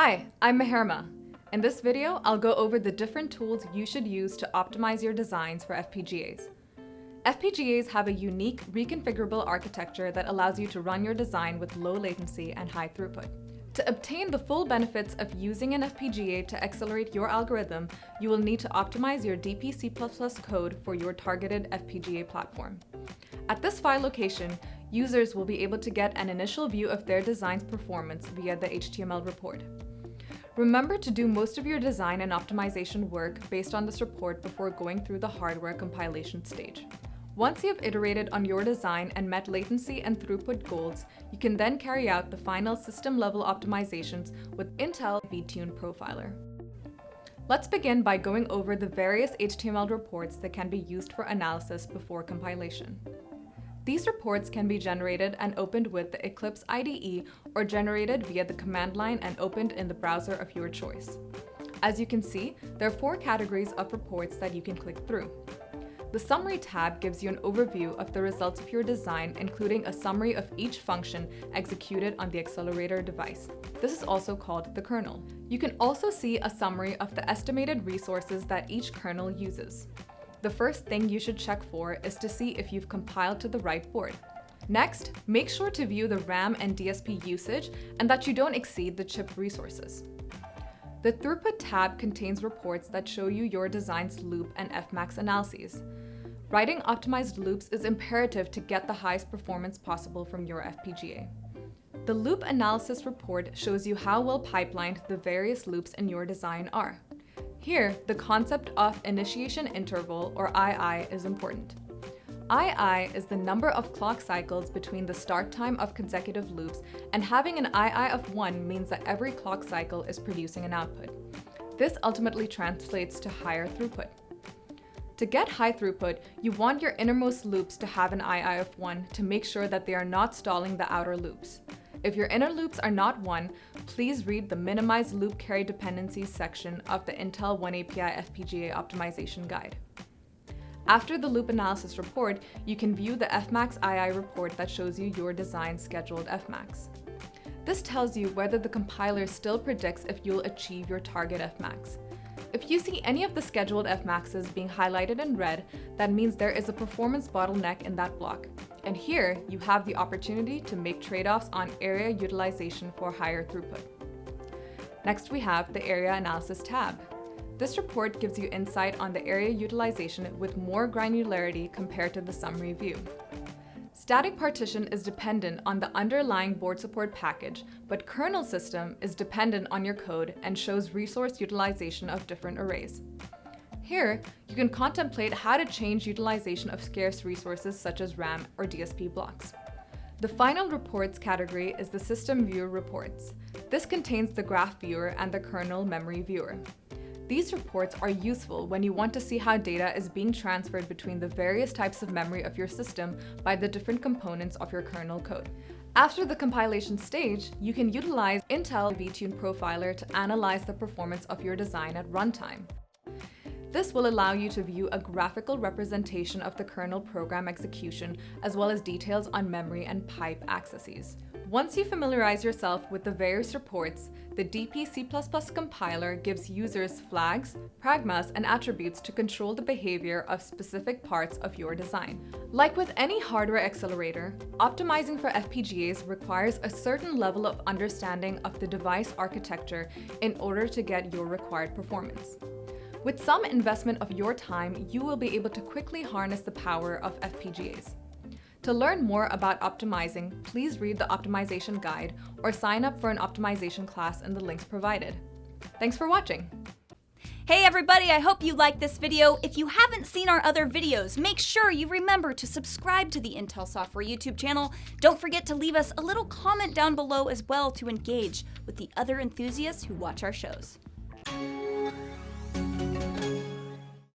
Hi, I'm Meherma. In this video, I'll go over the different tools you should use to optimize your designs for FPGAs. FPGAs have a unique, reconfigurable architecture that allows you to run your design with low latency and high throughput. To obtain the full benefits of using an FPGA to accelerate your algorithm, you will need to optimize your DP++ code for your targeted FPGA platform. At this file location, users will be able to get an initial view of their design's performance via the HTML report. Remember to do most of your design and optimization work based on this report before going through the hardware compilation stage. Once you have iterated on your design and met latency and throughput goals, you can then carry out the final system-level optimizations with Intel vTune Profiler. Let's begin by going over the various HTML reports that can be used for analysis before compilation. These reports can be generated and opened with the Eclipse IDE or generated via the command line and opened in the browser of your choice. As you can see, there are 4 categories of reports that you can click through. The Summary tab gives you an overview of the results of your design, including a summary of each function executed on the accelerator device. This is also called the kernel. You can also see a summary of the estimated resources that each kernel uses. The first thing you should check for is to see if you've compiled to the right board. Next, make sure to view the RAM and DSP usage and that you don't exceed the chip resources. The Throughput tab contains reports that show you your design's loop and Fmax analyses. Writing optimized loops is imperative to get the highest performance possible from your FPGA. The Loop Analysis report shows you how well pipelined the various loops in your design are. Here, the concept of initiation interval, or II, is important. II is the number of clock cycles between the start time of consecutive loops, and having an II of 1 means that every clock cycle is producing an output. This ultimately translates to higher throughput. To get high throughput, you want your innermost loops to have an II of 1 to make sure that they are not stalling the outer loops. If your inner loops are not 1, please read the Minimize Loop Carry Dependencies section of the Intel OneAPI FPGA Optimization Guide. After the Loop Analysis report, you can view the Fmax II report that shows you your design's scheduled Fmax. This tells you whether the compiler still predicts if you'll achieve your target Fmax. If you see any of the scheduled Fmaxes being highlighted in red, that means there is a performance bottleneck in that block. And here, you have the opportunity to make trade-offs on area utilization for higher throughput. Next, we have the Area Analysis tab. This report gives you insight on the area utilization with more granularity compared to the summary view. Static partition is dependent on the underlying board support package, but kernel system is dependent on your code and shows resource utilization of different arrays. Here, you can contemplate how to change utilization of scarce resources such as RAM or DSP blocks. The final reports category is the System Viewer reports. This contains the Graph Viewer and the Kernel Memory Viewer. These reports are useful when you want to see how data is being transferred between the various types of memory of your system by the different components of your kernel code. After the compilation stage, you can utilize Intel vTune Profiler to analyze the performance of your design at runtime. This will allow you to view a graphical representation of the kernel program execution, as well as details on memory and pipe accesses. Once you familiarize yourself with the various reports, the DP++ compiler gives users flags, pragmas, and attributes to control the behavior of specific parts of your design. Like with any hardware accelerator, optimizing for FPGAs requires a certain level of understanding of the device architecture in order to get your required performance. With some investment of your time, you will be able to quickly harness the power of FPGAs. To learn more about optimizing, please read the optimization guide or sign up for an optimization class in the links provided. Thanks for watching. Hey everybody, I hope you liked this video. If you haven't seen our other videos, make sure you remember to subscribe to the Intel Software YouTube channel. Don't forget to leave us a little comment down below as well to engage with the other enthusiasts who watch our shows.